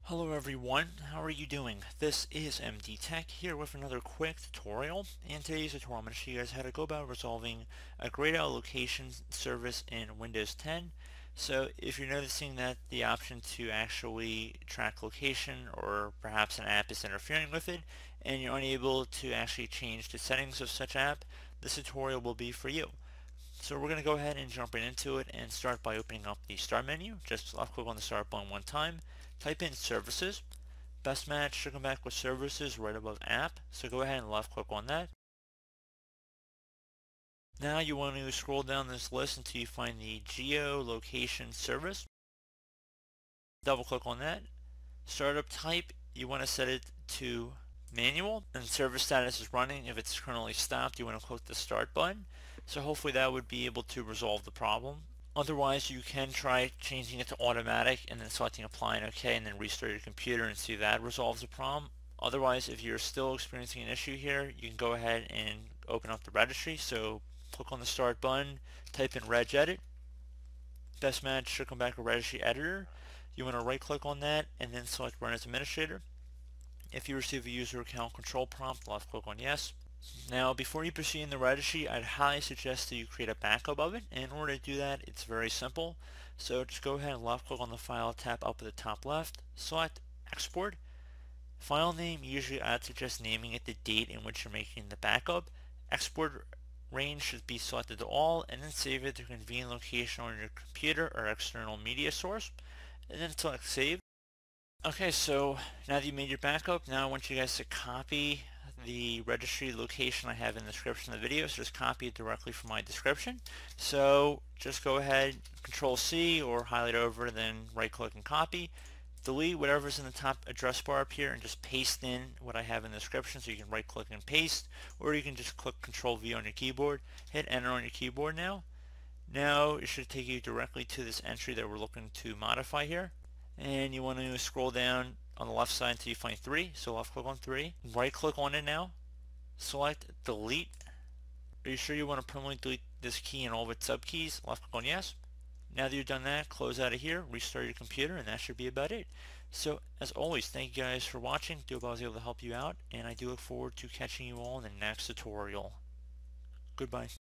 Hello everyone, how are you doing? This is MD Tech here with another quick tutorial. In today's tutorial I'm going to show you guys how to go about resolving a grayed out location service in Windows 10. So if you're noticing that the option to actually track location or perhaps an app is interfering with it and you're unable to actually change the settings of such app, this tutorial will be for you. So we're going to go ahead and jump right into it and start by opening up the Start menu. Just left click on the Start button one time. Type in Services. Best match should come back with Services right above App. So go ahead and left click on that. Now you want to scroll down this list until you find the Geolocation Service. Double click on that. Startup type, you want to set it to manual, and service status is running. If it's currently stopped, you want to click the start button. So hopefully that would be able to resolve the problem. Otherwise, you can try changing it to automatic and then selecting apply and OK and then restart your computer and see if that resolves the problem. Otherwise, if you're still experiencing an issue here, you can go ahead and open up the registry. So click on the start button, type in regedit. Best match should come back with registry editor. You want to right click on that and then select run as administrator. If you receive a user account control prompt, left click on yes. Now before you proceed in the registry, I'd highly suggest that you create a backup of it. And in order to do that, it's very simple. So just go ahead and left click on the file tab up at the top left, select export. File name, usually I'd suggest naming it the date in which you're making the backup. Export range should be selected to all, and then save it to a convenient location on your computer or external media source, and then select save. Okay, so now that you made your backup, now I want you guys to copy the registry location I have in the description of the video. So just copy it directly from my description. So just go ahead, Control C or highlight over, then right click and copy. Delete whatever's in the top address bar up here and just paste in what I have in the description. So you can right click and paste, or you can just click Control V on your keyboard, hit enter on your keyboard now. Now it should take you directly to this entry that we're looking to modify here. And you want to scroll down on the left side until you find 3. So left click on 3. Right click on it now. Select delete. Are you sure you want to permanently delete this key and all of its subkeys? Left click on yes. Now that you've done that, close out of here, restart your computer, and that should be about it. So as always, thank you guys for watching. Do hope I was able to help you out, and I do look forward to catching you all in the next tutorial. Goodbye.